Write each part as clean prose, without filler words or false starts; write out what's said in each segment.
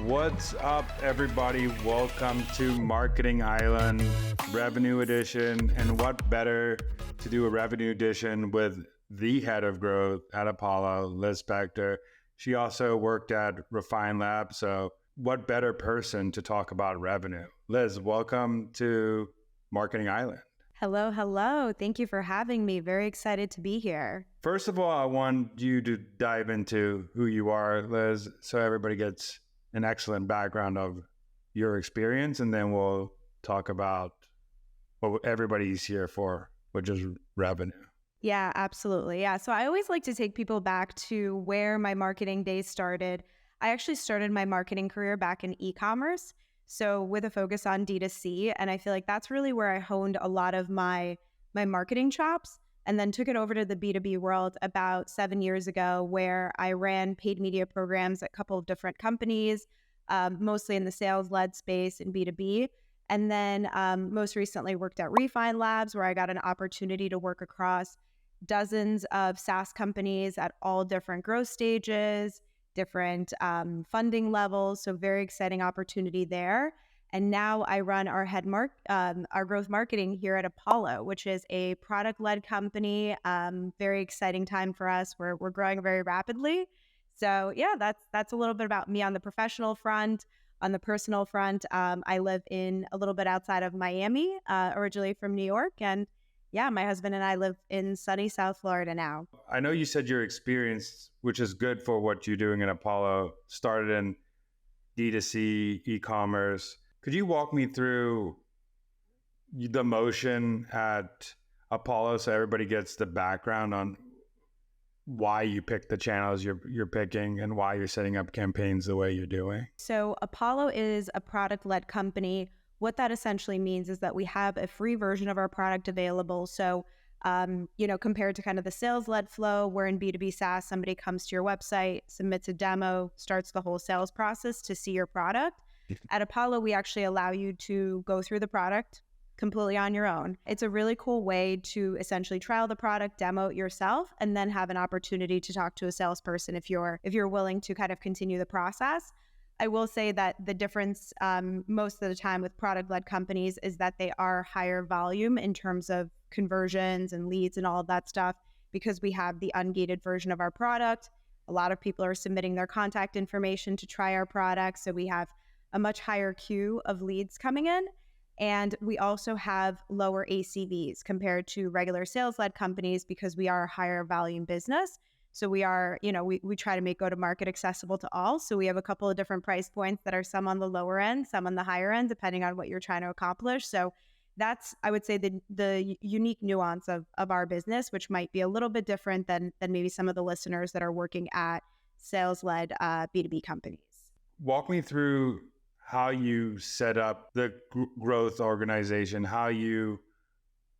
What's up, everybody? Welcome to Marketing Island Revenue Edition. And what better to do a Revenue Edition with the head of growth at Apollo, Liz Spektor. She also worked at Refine Lab. So what better person to talk about revenue? Liz, welcome to Marketing Island. Hello. Thank you for having me. Very excited to be here. First of all, I want you to dive into who you are, Liz, so everybody gets an excellent background of your experience, and then we'll talk about what everybody's here for, which is revenue. Yeah, absolutely. Yeah. So I always like to take people back to where my marketing days started. I actually started my marketing career back in e-commerce, so with a focus on D2C. And I feel like that's really where I honed a lot of my marketing chops, and then took it over to the B2B world about 7 years ago, where I ran paid media programs at a couple of different companies, mostly in the sales-led space in B2B. And then most recently worked at Refine Labs, where I got an opportunity to work across dozens of SaaS companies at all different growth stages, different funding levels. So very exciting opportunity there. And now I run our growth marketing here at Apollo, which is a product-led company. Very exciting time for us. We're growing very rapidly. So yeah, that's a little bit about me on the professional front. On the personal front, I live in a little bit outside of Miami, originally from New York. And yeah, my husband and I live in sunny South Florida now. I know you said your experience, which is good for what you're doing at Apollo, started in D2C, e-commerce. Could you walk me through the motion at Apollo so everybody gets the background on why you pick the channels you're picking and why you're setting up campaigns the way you're doing? So Apollo is a product-led company. What that essentially means is that we have a free version of our product available. So, compared to kind of the sales-led flow, where in B2B SaaS, somebody comes to your website, submits a demo, starts the whole sales process to see your product. At Apollo, we actually allow you to go through the product completely on your own. It's a really cool way to essentially trial the product, demo it yourself, and then have an opportunity to talk to a salesperson if you're willing to kind of continue the process. I will say that the difference most of the time with product-led companies is that they are higher volume in terms of conversions and leads and all of that stuff, because we have the ungated version of our product. A lot of people are submitting their contact information to try our product, so we have a much higher queue of leads coming in. And we also have lower ACVs compared to regular sales-led companies, because we are a higher volume business. So we are, we try to make go-to-market accessible to all. So we have a couple of different price points that are some on the lower end, some on the higher end, depending on what you're trying to accomplish. So that's, I would say, the unique nuance of our business, which might be a little bit different than maybe some of the listeners that are working at sales-led B2B companies. Walk me through how you set up the growth organization, how you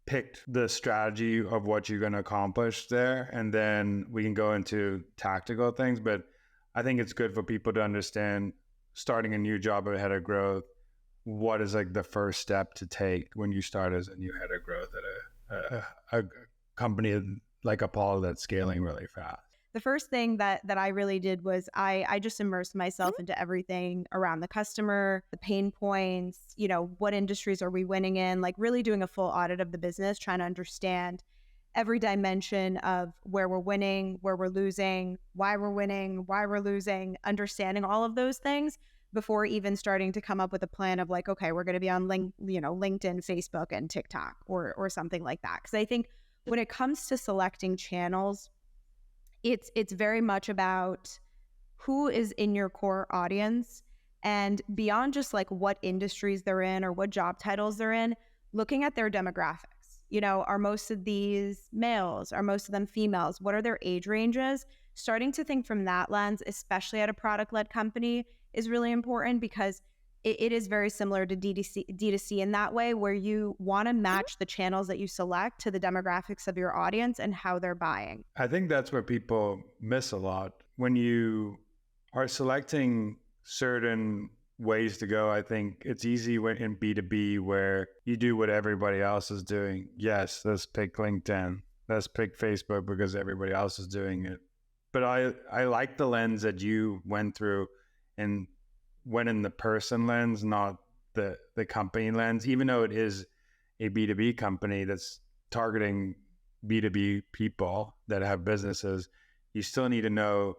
picked the strategy of what you're going to accomplish there. And then we can go into tactical things. But I think it's good for people to understand, starting a new job at head of growth, what is like the first step to take when you start as a new head of growth at a company like Apollo that's scaling really fast. The first thing that I really did was I just immersed myself into everything around the customer, the pain points, what industries are we winning in, like really doing a full audit of the business, trying to understand every dimension of where we're winning, where we're losing, why we're winning, why we're losing, understanding all of those things before even starting to come up with a plan of like, okay, we're going to be on LinkedIn, Facebook, and TikTok or something like that. Because I think when it comes to selecting channels, it's very much about who is in your core audience, and beyond just like what industries they're in or what job titles they're in, looking at their demographics. Are most of these males? Are most of them females? What are their age ranges? Starting to think from that lens, especially at a product-led company, is really important, because it is very similar to D2C in that way, where you want to match the channels that you select to the demographics of your audience and how they're buying. I think that's where people miss a lot. When you are selecting certain ways to go, I think it's easy in B2B where you do what everybody else is doing. Yes, let's pick LinkedIn. Let's pick Facebook because everybody else is doing it. But I like the lens that you went through and went in the person lens, not the company lens, even though it is a B2B company that's targeting B2B people that have businesses. You still need to know,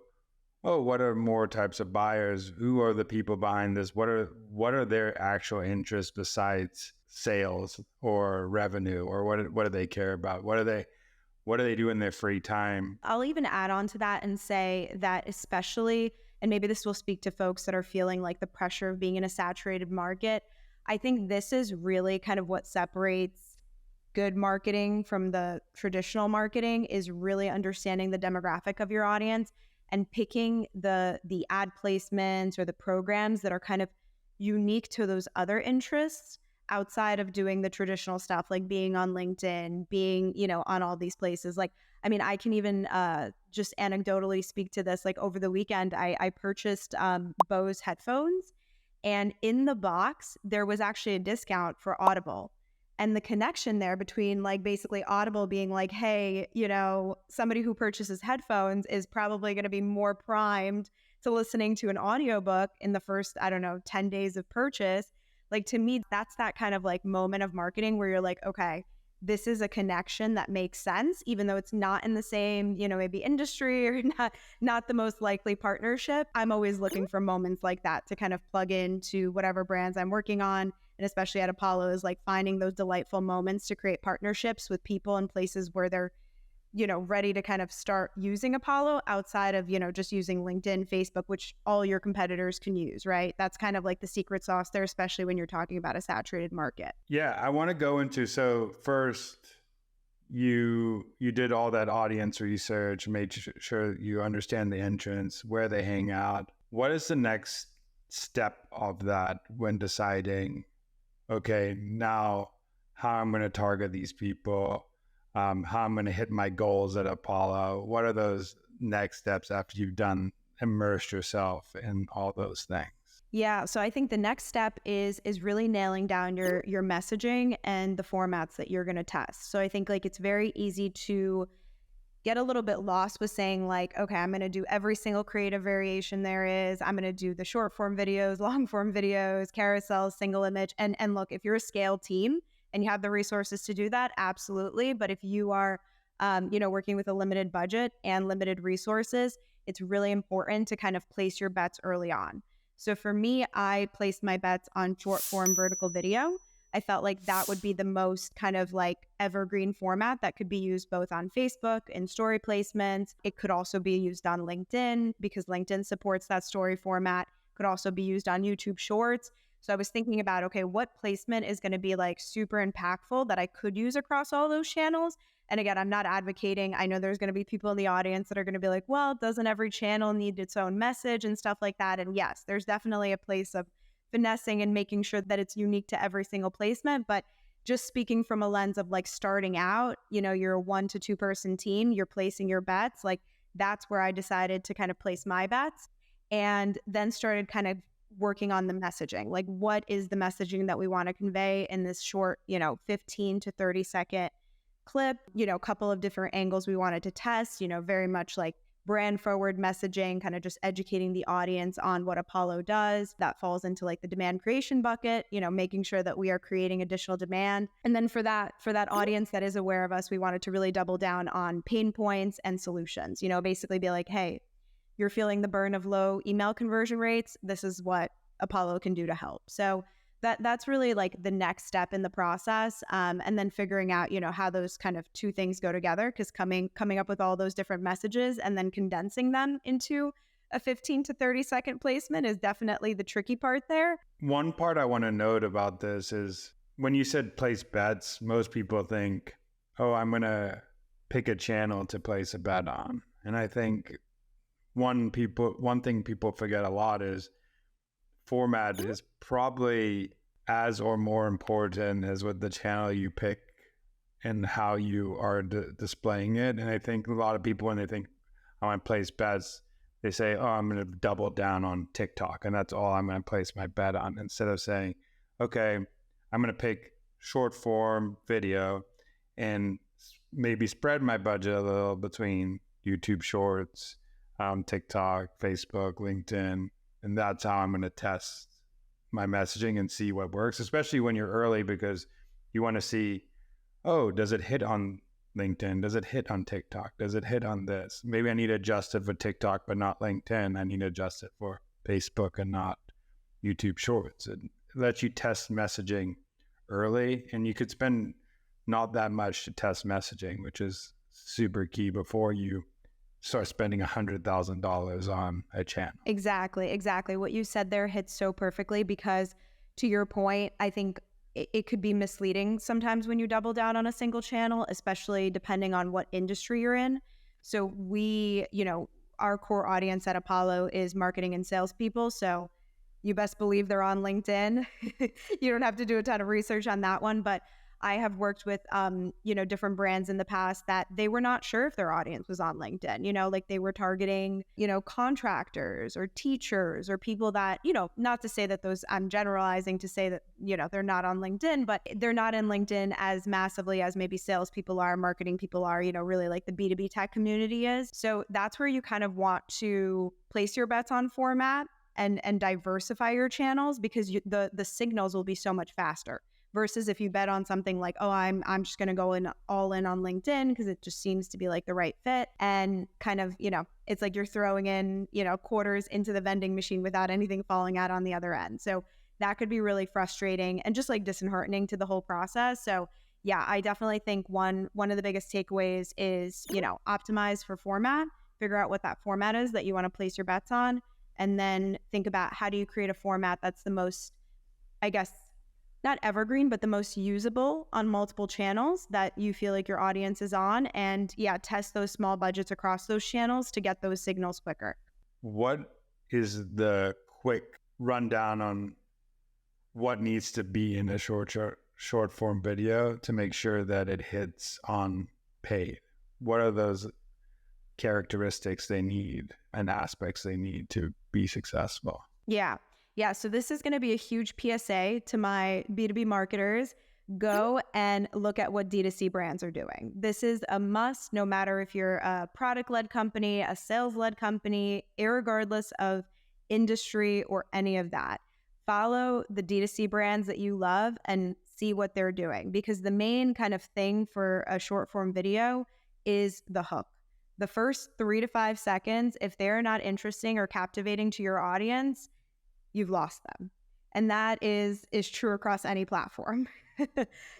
oh, what are more types of buyers? Who are the people behind this? What are their actual interests besides sales or revenue, or what do they care about? What do they do in their free time? I'll even add on to that and say that especially, and maybe this will speak to folks that are feeling like the pressure of being in a saturated market, I think this is really kind of what separates good marketing from the traditional marketing, is really understanding the demographic of your audience and picking the ad placements or the programs that are kind of unique to those other interests outside of doing the traditional stuff, like being on LinkedIn, being, on all these places. Like, I mean, I can even just anecdotally speak to this. Like over the weekend, I purchased Bose headphones, and in the box, there was actually a discount for Audible. And the connection there between like basically Audible being like, hey, somebody who purchases headphones is probably going to be more primed to listening to an audiobook in the first, 10 days of purchase. Like, to me, that's that kind of like moment of marketing where you're like, okay, this is a connection that makes sense, even though it's not in the same, maybe industry or not the most likely partnership. I'm always looking for moments like that to kind of plug into whatever brands I'm working on. And especially at Apollo, is like finding those delightful moments to create partnerships with people in places where they're, ready to kind of start using Apollo outside of, just using LinkedIn, Facebook, which all your competitors can use, right? That's kind of like the secret sauce there, especially when you're talking about a saturated market. Yeah, I want to go into, so first, you did all that audience research, made sure you understand the entrance, where they hang out. What is the next step of that when deciding, okay, now how I'm going to target these people, how I'm going to hit my goals at Apollo? What are those next steps after you've immersed yourself in all those things? Yeah, so I think the next step is really nailing down your messaging and the formats that you're going to test. So I think like it's very easy to get a little bit lost with saying like, okay, I'm going to do every single creative variation there is. I'm going to do the short form videos, long form videos, carousels, single image. And look, if you're a scale team and you have the resources to do that, absolutely. But if you are, working with a limited budget and limited resources, it's really important to kind of place your bets early on. So for me, I placed my bets on short form vertical video. I felt like that would be the most kind of like evergreen format that could be used both on Facebook in story placements. It could also be used on LinkedIn because LinkedIn supports that story format. It could also be used on YouTube Shorts. So I was thinking about, okay, what placement is going to be like super impactful that I could use across all those channels? And again, I'm not advocating. I know there's going to be people in the audience that are going to be like, well, doesn't every channel need its own message and stuff like that? And yes, there's definitely a place of finessing and making sure that it's unique to every single placement. But just speaking from a lens of like starting out, you're a 1 to 2 person team, you're placing your bets. Like that's where I decided to kind of place my bets, and then started kind of working on the messaging. Like what is the messaging that we want to convey in this short, 15 to 30 second clip, a couple of different angles we wanted to test, very much like brand forward messaging, kind of just educating the audience on what Apollo does. That falls into like the demand creation bucket, making sure that we are creating additional demand. And then for that audience that is aware of us, we wanted to really double down on pain points and solutions, basically be like, hey, you're feeling the burn of low email conversion rates. This is what Apollo can do to help. So that's really like the next step in the process. And then figuring out, how those kind of two things go together, because coming up with all those different messages and then condensing them into a 15 to 30 second placement is definitely the tricky part there. One part I want to note about this is when you said place bets, most people think, oh, I'm going to pick a channel to place a bet on. And I think one thing people forget a lot is format is probably as or more important as what the channel you pick and how you are displaying it. And I think a lot of people, when they think I want to place bets, they say, oh, I'm going to double down on TikTok and that's all I'm going to place my bet on, instead of saying, okay, I'm going to pick short form video and maybe spread my budget a little between YouTube Shorts, TikTok, Facebook, LinkedIn, And that's how I'm going to test my messaging and see what works, especially when you're early, because you want to see, oh, does it hit on LinkedIn? Does it hit on TikTok? Does it hit on this? Maybe I need to adjust it for TikTok, but not LinkedIn. I need to adjust it for Facebook and not YouTube Shorts. It lets you test messaging early, and you could spend not that much to test messaging, which is super key before you start spending $100,000 on a channel. Exactly. What you said there hits so perfectly, because to your point, I think it could be misleading sometimes when you double down on a single channel, especially depending on what industry you're in. So our core audience at Apollo is marketing and salespeople. So you best believe they're on LinkedIn. You don't have to do a ton of research on that one, but I have worked with, different brands in the past that they were not sure if their audience was on LinkedIn, like they were targeting, contractors or teachers or people that, not to say that those, I'm generalizing to say that, they're not on LinkedIn, but they're not in LinkedIn as massively as maybe salespeople are, marketing people are, really like the B2B tech community is. So that's where you kind of want to place your bets on format and diversify your channels, because the signals will be so much faster. Versus if you bet on something like, oh, I'm just going to go all in on LinkedIn because it just seems to be like the right fit, and kind of, it's like you're throwing in, quarters into the vending machine without anything falling out on the other end. So that could be really frustrating and just like disheartening to the whole process. So yeah, I definitely think one of the biggest takeaways is, optimize for format, figure out what that format is that you want to place your bets on, and then think about how do you create a format that's the most, I guess, not evergreen, but the most usable on multiple channels that you feel like your audience is on. And yeah, test those small budgets across those channels to get those signals quicker. What is the quick rundown on what needs to be in a short form video to make sure that it hits on paid? What are those characteristics they need and aspects they need to be successful? Yeah, so this is going to be a huge PSA to my B2B marketers. Go and look at what D2C brands are doing. This is a must, no matter if you're a product-led company, a sales-led company, irregardless of industry or any of that. Follow the D2C brands that you love and see what they're doing, because the main kind of thing for a short form video is the hook. The first 3 to 5 seconds, if they're not interesting or captivating to your audience, you've lost them. And that is true across any platform.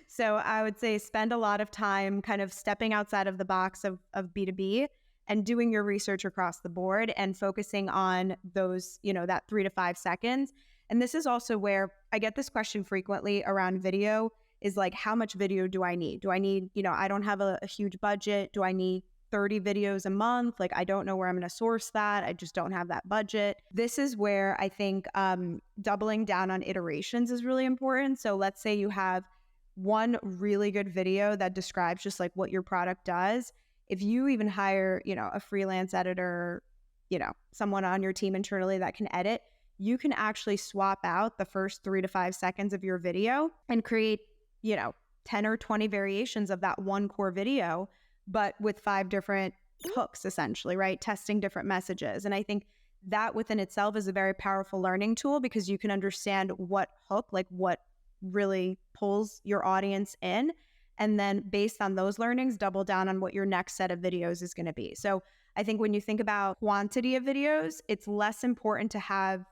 So I would say spend a lot of time kind of stepping outside of the box of B2B and doing your research across the board and focusing on those, that 3 to 5 seconds. And this is also where I get this question frequently around video is like, how much video do I need? Do I need, I don't have a huge budget. Do I need 30 videos a month? Like, I don't know where I'm going to source that. I just don't have that budget. This is where I think doubling down on iterations is really important. So let's say you have one really good video that describes just like what your product does. If you even hire, a freelance editor, someone on your team internally that can edit, you can actually swap out the first 3 to 5 seconds of your video and create, 10 or 20 variations of that one core video, but with 5 different hooks, essentially, right? Testing different messages. And I think that within itself is a very powerful learning tool, because you can understand what hook, like what really pulls your audience in. And then based on those learnings, double down on what your next set of videos is going to be. So I think when you think about quantity of videos, it's less important to have,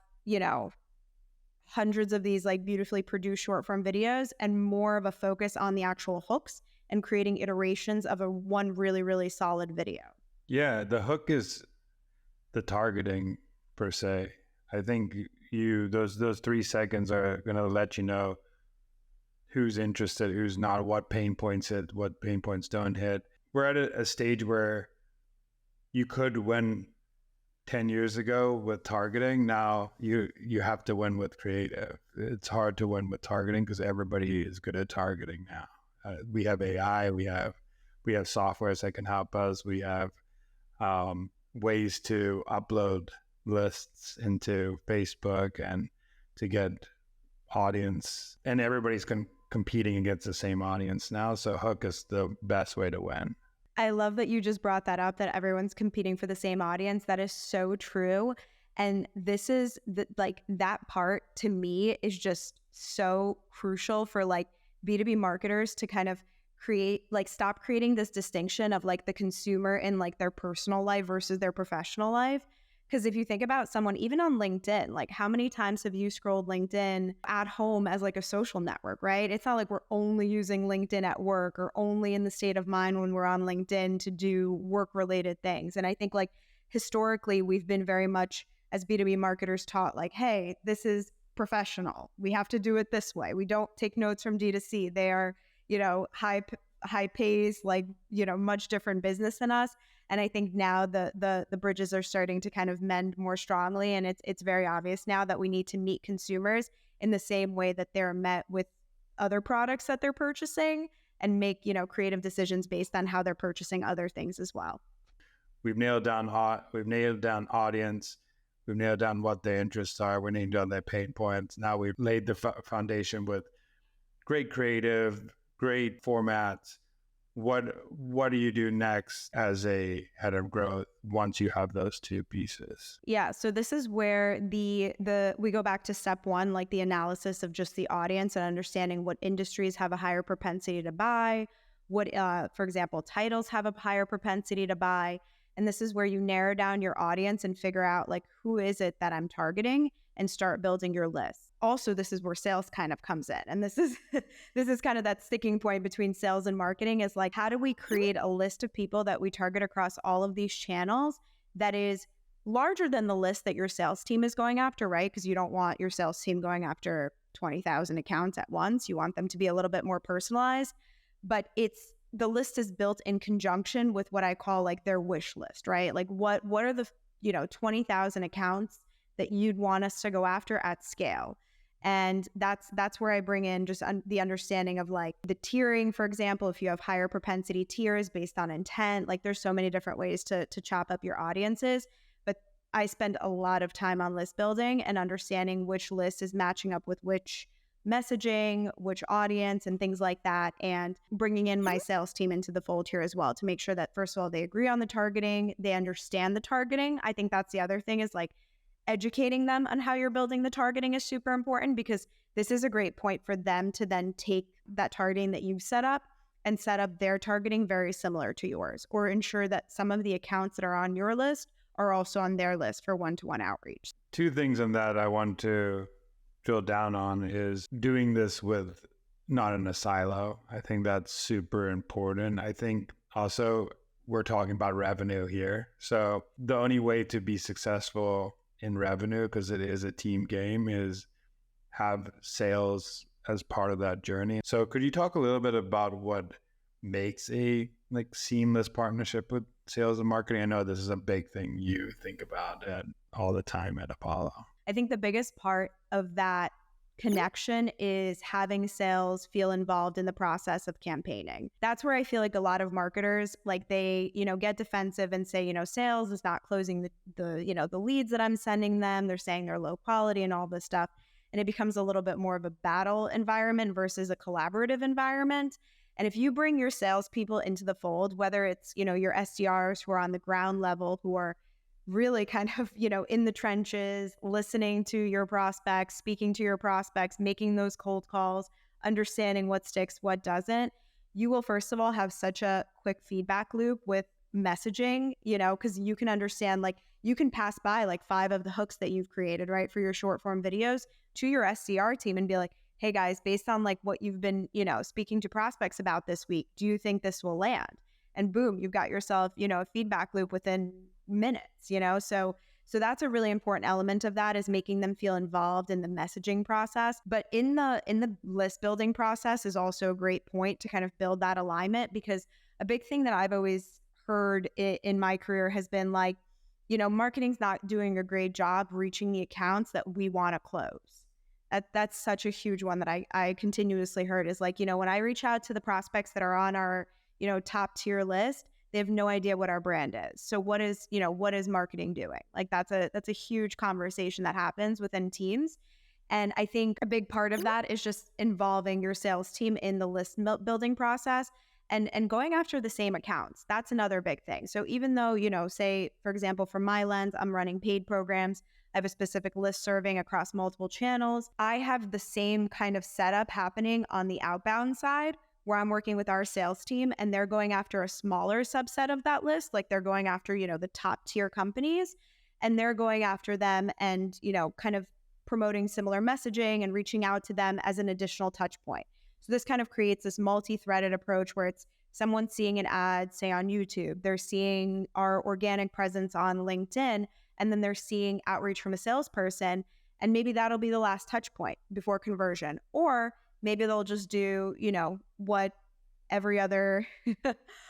hundreds of these like beautifully produced short form videos, and more of a focus on the actual hooks and creating iterations of one really, really solid video. Yeah, the hook is the targeting per se. I think those 3 seconds are going to let you know who's interested, who's not, what pain points hit, what pain points don't hit. We're at a stage where you could win 10 years ago with targeting. Now you have to win with creative. It's hard to win with targeting because everybody is good at targeting now. We have AI, we have softwares that can help us. We have ways to upload lists into Facebook and to get audience, and everybody's competing against the same audience now. So hook is the best way to win. I love that you just brought that up, that everyone's competing for the same audience. That is so true. And this is like that part to me is just so crucial for like B2B marketers to kind of create, like stop creating this distinction of like the consumer in like their personal life versus their professional life. Because if you think about someone, even on LinkedIn, like how many times have you scrolled LinkedIn at home as like a social network, right? It's not like we're only using LinkedIn at work or only in the state of mind when we're on LinkedIn to do work-related things. And I think like historically, we've been very much as B2B marketers taught like, hey, this is professional. We have to do it this way. We don't take notes from D2C. They are, high pays, like, much different business than us. And I think now the bridges are starting to kind of mend more strongly. And it's very obvious now that we need to meet consumers in the same way that they're met with other products that they're purchasing and make, creative decisions based on how they're purchasing other things as well. We've nailed down audience. We've nailed down what their interests are. We're nailed down their pain points. Now we've laid the foundation with great creative, great formats. What do you do next as a head of growth once you have those two pieces? Yeah, so this is where we go back to step one, like the analysis of just the audience and understanding what industries have a higher propensity to buy, what, for example, titles have a higher propensity to buy. And this is where you narrow down your audience and figure out like, who is it that I'm targeting and start building your list. Also, this is where sales kind of comes in. And this is kind of that sticking point between sales and marketing is like, how do we create a list of people that we target across all of these channels that is larger than the list that your sales team is going after, right? Because you don't want your sales team going after 20,000 accounts at once. You want them to be a little bit more personalized, but the list is built in conjunction with what I call like their wish list, right? Like what are the 20,000 accounts that you'd want us to go after at scale? And that's where I bring in just the understanding of like the tiering, for example, if you have higher propensity tiers based on intent, like there's so many different ways to chop up your audiences. But I spend a lot of time on list building and understanding which list is matching up with which messaging, which audience, and things like that, and bringing in my sales team into the fold here as well to make sure that, first of all, they agree on the targeting, they understand the targeting. I think that's the other thing is like educating them on how you're building the targeting is super important, because this is a great point for them to then take that targeting that you've set up and set up their targeting very similar to yours, or ensure that some of the accounts that are on your list are also on their list for one-to-one outreach. Two things on that I want to drill down on is doing this with not in a silo. I think that's super important. I think also we're talking about revenue here. So the only way to be successful in revenue, because it is a team game, is have sales as part of that journey. So could you talk a little bit about what makes a like seamless partnership with sales and marketing? I know this is a big thing you think about all the time at Apollo. I think the biggest part of that connection is having sales feel involved in the process of campaigning. That's where I feel like a lot of marketers, like they, get defensive and say, sales is not closing the leads that I'm sending them. They're saying they're low quality and all this stuff. And it becomes a little bit more of a battle environment versus a collaborative environment. And if you bring your salespeople into the fold, whether it's, your SDRs who are on the ground level, who are really kind of, in the trenches, listening to your prospects, speaking to your prospects, making those cold calls, understanding what sticks, what doesn't, you will, first of all, have such a quick feedback loop with messaging, because you can understand, like, you can pass by like 5 of the hooks that you've created, right, for your short form videos to your SDR team and be like, hey guys, based on like what you've been, speaking to prospects about this week, do you think this will land? And boom, you've got yourself, a feedback loop within minutes, so that's a really important element of that, is making them feel involved in the messaging process. But in the list building process is also a great point to kind of build that alignment, because a big thing that I've always heard in my career has been like, marketing's not doing a great job reaching the accounts that we want to close. That's such a huge one that I continuously heard, is like, when I reach out to the prospects that are on our top tier list, they have no idea what our brand is. So what is marketing doing? Like that's a huge conversation that happens within teams. And I think a big part of that is just involving your sales team in the list building process and going after the same accounts. That's another big thing. So even though, say, for example, from my lens, I'm running paid programs, I have a specific list serving across multiple channels. I have the same kind of setup happening on the outbound side where I'm working with our sales team and they're going after a smaller subset of that list. Like they're going after, the top tier companies, and they're going after them and, kind of promoting similar messaging and reaching out to them as an additional touch point. So this kind of creates this multi-threaded approach where it's someone seeing an ad, say on YouTube, they're seeing our organic presence on LinkedIn, and then they're seeing outreach from a salesperson. And maybe that'll be the last touch point before conversion. Or maybe they'll just do, what every other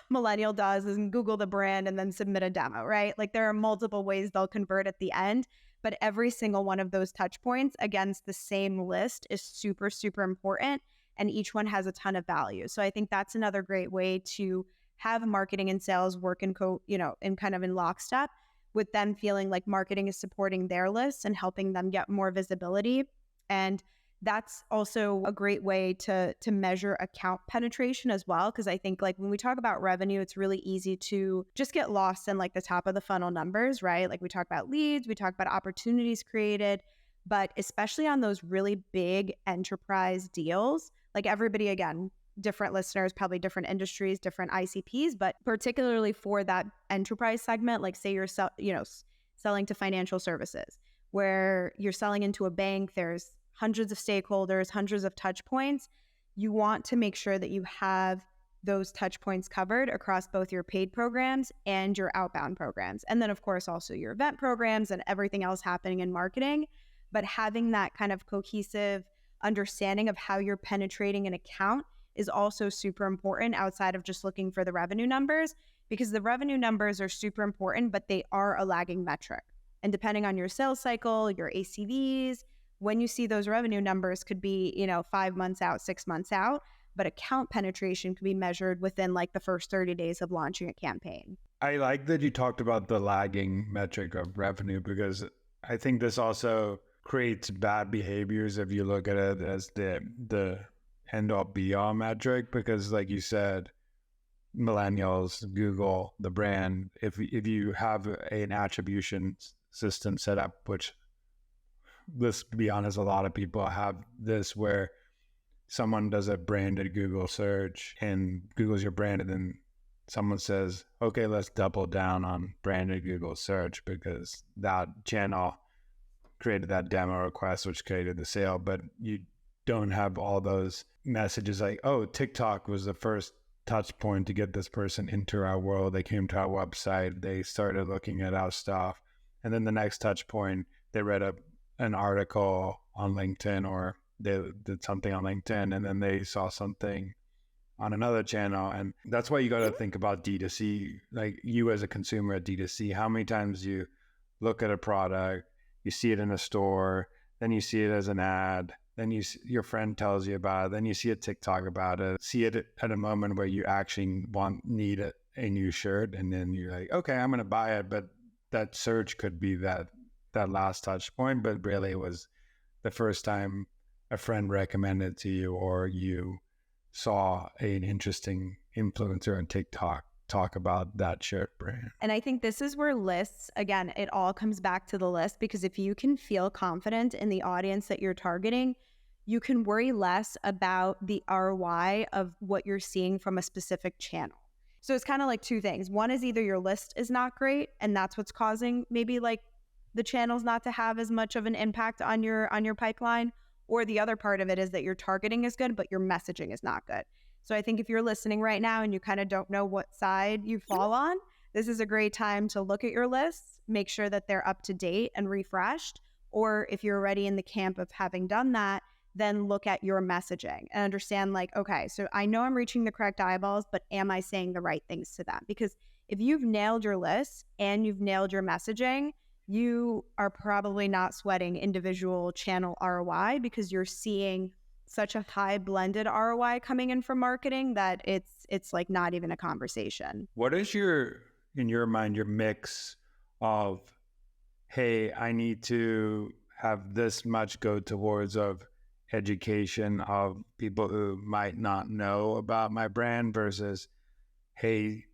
millennial does is Google the brand and then submit a demo, right? Like there are multiple ways they'll convert at the end, but every single one of those touch points against the same list is super, super important. And each one has a ton of value. So I think that's another great way to have marketing and sales work in kind of in lockstep, with them feeling like marketing is supporting their lists and helping them get more visibility. And that's also a great way to measure account penetration as well. Because I think like when we talk about revenue, it's really easy to just get lost in like the top of the funnel numbers, right? Like we talk about leads, we talk about opportunities created, but especially on those really big enterprise deals, like everybody, again, different listeners, probably different industries, different ICPs, but particularly for that enterprise segment, like say you're selling to financial services, where you're selling into a bank, there's hundreds of stakeholders, hundreds of touch points. You want to make sure that you have those touch points covered across both your paid programs and your outbound programs. And then of course, also your event programs and everything else happening in marketing. But having that kind of cohesive understanding of how you're penetrating an account is also super important outside of just looking for the revenue numbers, because the revenue numbers are super important, but they are a lagging metric. And depending on your sales cycle, your ACVs, when you see those revenue numbers could be, 5 months out, 6 months out, but account penetration could be measured within like the first 30 days of launching a campaign. I like that you talked about the lagging metric of revenue, because I think this also creates bad behaviors if you look at it as the end all be all metric, because like you said, Millennials, Google, the brand, if you have an attribution system set up, which let's be honest, a lot of people have this, where someone does a branded Google search and Google's your brand, and then someone says, okay, let's double down on branded Google search because that channel created that demo request, which created the sale. But you don't have all those messages like, oh, TikTok was the first touch point to get this person into our world. They came to our website, they started looking at our stuff. And then the next touch point, they read an article on LinkedIn, or they did something on LinkedIn, and then they saw something on another channel. And that's why you got to think about D2C, like you as a consumer at D2C, how many times you look at a product, you see it in a store, then you see it as an ad, then your friend tells you about it, then you see a TikTok about it, see it at a moment where you actually need a new shirt, and then you're like, okay, I'm going to buy it. But that search could be that last touch point, but really it was the first time a friend recommended to you, or you saw an interesting influencer on TikTok talk about that shirt brand. And I think this is where lists, again, it all comes back to the list, because if you can feel confident in the audience that you're targeting, you can worry less about the ROI of what you're seeing from a specific channel. So it's kind of like two things. One is either your list is not great, and that's what's causing maybe like the channels not to have as much of an impact on your pipeline, or the other part of it is that your targeting is good, but your messaging is not good. So I think if you're listening right now and you kind of don't know what side you fall on, this is a great time to look at your lists, make sure that they're up to date and refreshed. Or if you're already in the camp of having done that, then look at your messaging and understand like, okay, so I know I'm reaching the correct eyeballs, but am I saying the right things to them? Because if you've nailed your list and you've nailed your messaging, you are probably not sweating individual channel ROI, because you're seeing such a high blended ROI coming in from marketing that it's like not even a conversation. What is in your mind, your mix of, hey, I need to have this much go towards of education of people who might not know about my brand versus, hey,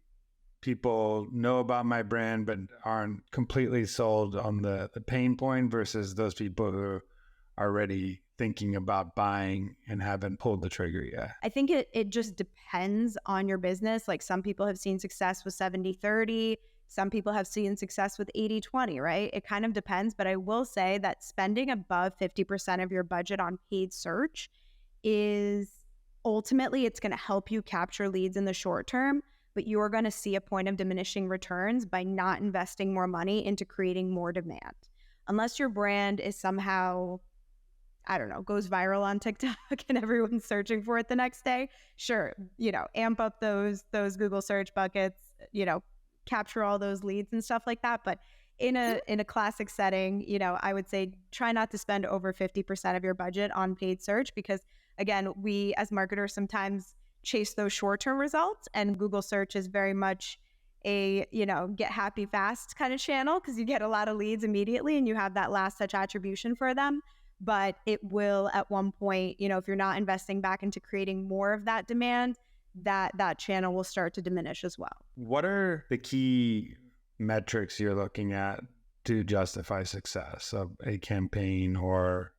people know about my brand but aren't completely sold on the pain point versus those people who are already thinking about buying and haven't pulled the trigger yet? I think it just depends on your business. Like some people have seen success with 70-30. Some people have seen success with 80-20, right? It kind of depends. But I will say that spending above 50% of your budget on paid search is ultimately, it's going to help you capture leads in the short term, but you're going to see a point of diminishing returns by not investing more money into creating more demand. Unless your brand is somehow, I don't know, goes viral on TikTok and everyone's searching for it the next day. Sure, amp up those Google search buckets, capture all those leads and stuff like that. But in a classic setting, I would say try not to spend over 50% of your budget on paid search because, again, we as marketers sometimes chase those short-term results, and Google search is very much a, get happy fast kind of channel because you get a lot of leads immediately and you have that last touch attribution for them. But it will at one point, if you're not investing back into creating more of that demand, that channel will start to diminish as well. What are the key metrics you're looking at to justify success of a campaign or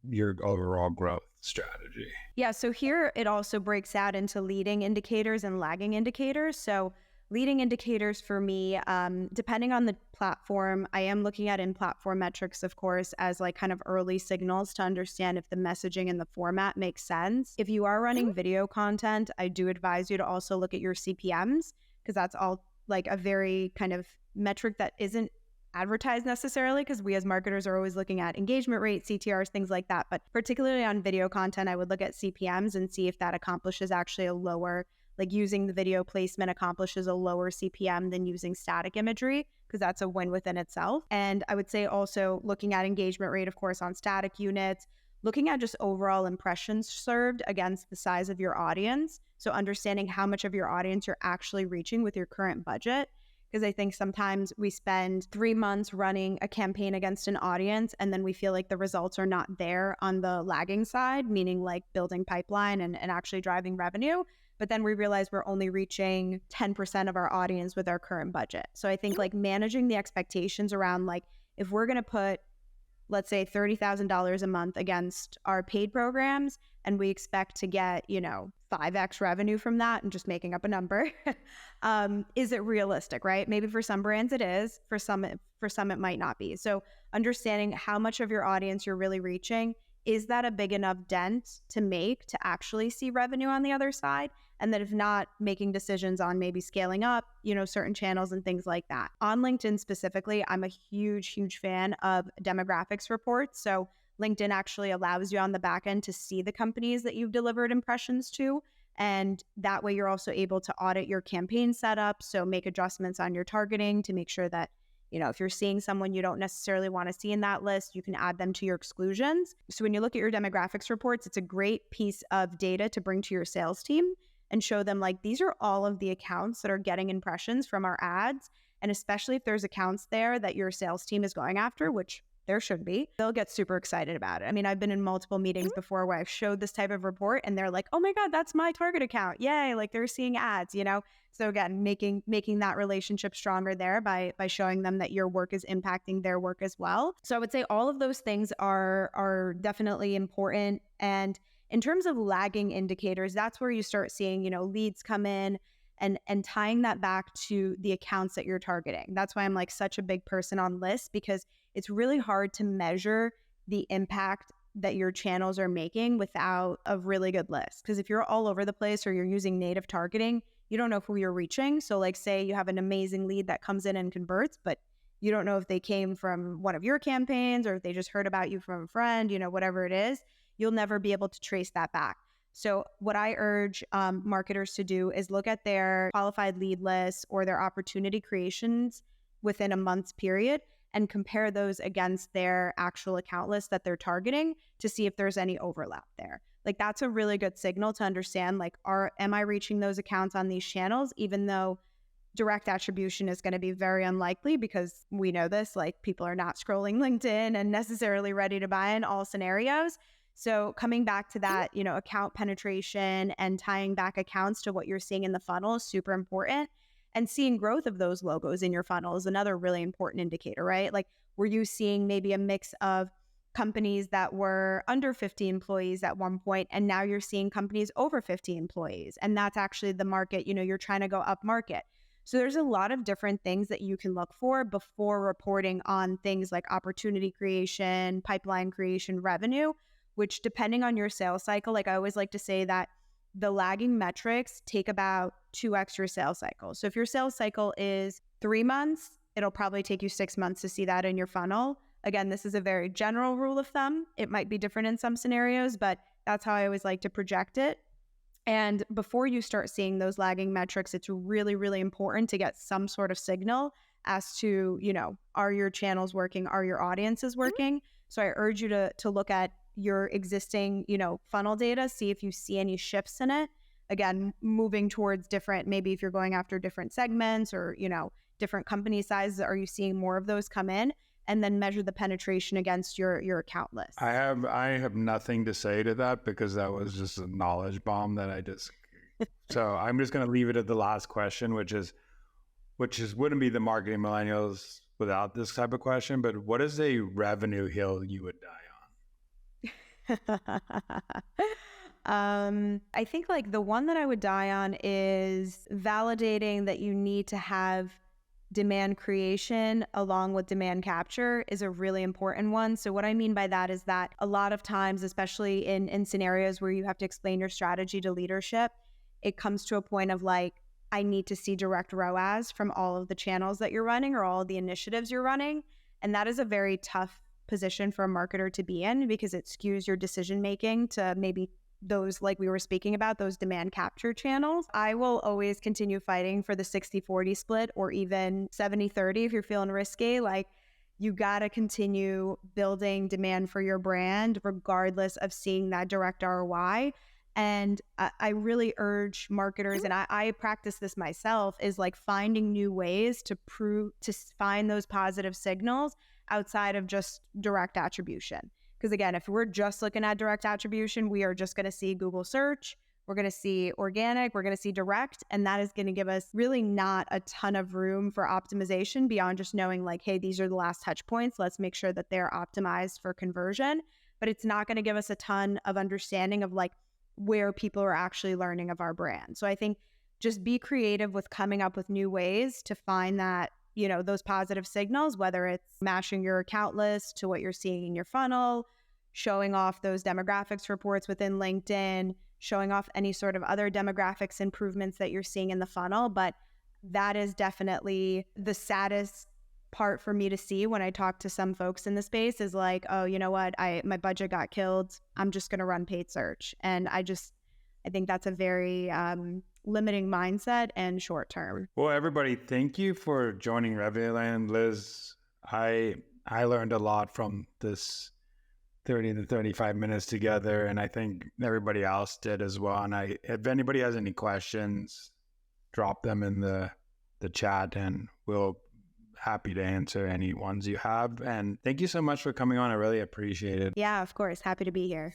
your overall growth strategy? Yeah, so here it also breaks out into leading indicators and lagging indicators. So leading indicators for me, depending on the platform, I am looking at in-platform metrics, of course, as like kind of early signals to understand if the messaging and the format makes sense. If you are running video content, I do advise you to also look at your CPMs because that's all like a very kind of metric that isn't advertised necessarily because we as marketers are always looking at engagement rate, CTRs, things like that. But particularly on video content, I would look at CPMs and see if that accomplishes actually a lower, like using the video placement accomplishes a lower CPM than using static imagery, because that's a win within itself. And I would say also looking at engagement rate, of course, on static units, looking at just overall impressions served against the size of your audience. So understanding how much of your audience you're actually reaching with your current budget. Because I think sometimes we spend 3 months running a campaign against an audience and then we feel like the results are not there on the lagging side, meaning like building pipeline and actually driving revenue. But then we realize we're only reaching 10% of our audience with our current budget. So I think like managing the expectations around like if we're going to put, let's say $30,000 a month against our paid programs and we expect to get, 5x revenue from that and just making up a number, is it realistic, right? Maybe for some brands it is, for some it might not be. So understanding how much of your audience you're really reaching, is that a big enough dent to make to actually see revenue on the other side? And then if not, making decisions on maybe scaling up, certain channels and things like that. On LinkedIn specifically, I'm a huge fan of demographics reports. So LinkedIn actually allows you on the back end to see the companies that you've delivered impressions to. And that way you're also able to audit your campaign setup. So make adjustments on your targeting to make sure that, if you're seeing someone you don't necessarily want to see in that list, you can add them to your exclusions. So when you look at your demographics reports, it's a great piece of data to bring to your sales team and show them like, these are all of the accounts that are getting impressions from our ads. And especially if there's accounts there that your sales team is going after, which there should be, they'll get super excited about it. I mean, I've been in multiple meetings before where I've showed this type of report and they're like, oh my God, that's my target account. Yay. Like they're seeing ads, So again, making that relationship stronger there by showing them that your work is impacting their work as well. So I would say all of those things are definitely important. And in terms of lagging indicators, that's where you start seeing, leads come in and tying that back to the accounts that you're targeting. That's why I'm like such a big person on lists, because it's really hard to measure the impact that your channels are making without a really good list. Because if you're all over the place or you're using native targeting, you don't know who you're reaching. So like say you have an amazing lead that comes in and converts, but you don't know if they came from one of your campaigns or if they just heard about you from a friend, whatever it is, you'll never be able to trace that back. So what I urge marketers to do is look at their qualified lead lists or their opportunity creations within a month's period and compare those against their actual account list that they're targeting to see if there's any overlap there. Like that's a really good signal to understand, like, am I reaching those accounts on these channels, even though direct attribution is going to be very unlikely because we know this, like people are not scrolling LinkedIn and necessarily ready to buy in all scenarios. So coming back to that, account penetration and tying back accounts to what you're seeing in the funnel is super important. And seeing growth of those logos in your funnel is another really important indicator, right? Like, were you seeing maybe a mix of companies that were under 50 employees at one point, and now you're seeing companies over 50 employees? And that's actually the market, you're trying to go up market. So there's a lot of different things that you can look for before reporting on things like opportunity creation, pipeline creation, revenue, which depending on your sales cycle, like I always like to say that the lagging metrics take about 2x your sales cycle. So if your sales cycle is 3 months, it'll probably take you 6 months to see that in your funnel. Again, this is a very general rule of thumb. It might be different in some scenarios, but that's how I always like to project it. And before you start seeing those lagging metrics, it's really, really important to get some sort of signal as to, are your channels working? Are your audiences working? So I urge you to look at your existing, funnel data, see if you see any shifts in it. Again, moving towards different, maybe if you're going after different segments or, different company sizes, are you seeing more of those come in? And then measure the penetration against your account list. I have nothing to say to that because that was just a knowledge bomb that I just. So I'm just going to leave it at the last question, which is wouldn't be the marketing millennials without this type of question. But what is a revenue hill you would die on? I think like the one that I would die on is validating that you need to have demand creation along with demand capture is a really important one. So what I mean by that is that a lot of times, especially in scenarios where you have to explain your strategy to leadership, it comes to a point of like, I need to see direct ROAS from all of the channels that you're running or all of the initiatives you're running. And that is a very tough position for a marketer to be in because it skews your decision-making to maybe those, like we were speaking about, those demand capture channels. I will always continue fighting for the 60-40 split or even 70-30 if you're feeling risky. Like, you got to continue building demand for your brand regardless of seeing that direct ROI. And I really urge marketers, and I practice this myself, is like finding new ways to find those positive signals outside of just direct attribution. Because again, if we're just looking at direct attribution, we are just going to see Google search, we're going to see organic, we're going to see direct, and that is going to give us really not a ton of room for optimization beyond just knowing like, hey, these are the last touch points. Let's make sure that they're optimized for conversion. But it's not going to give us a ton of understanding of like where people are actually learning of our brand. So I think just be creative with coming up with new ways to find that, those positive signals, whether it's matching your account list to what you're seeing in your funnel, showing off those demographics reports within LinkedIn, showing off any sort of other demographics improvements that you're seeing in the funnel. But that is definitely the saddest part for me to see when I talk to some folks in the space is like, oh, you know what? My budget got killed. I'm just going to run paid search. And I think that's a very limiting mindset and short term. Well, everybody, thank you for joining Revenue Land. Liz, I learned a lot from this 30 to 35 minutes together, and I think everybody else did as well. And if anybody has any questions, drop them in the chat and we'll happy to answer any ones you have. And thank you so much for coming on. I really appreciate it. Yeah, of course. Happy to be here.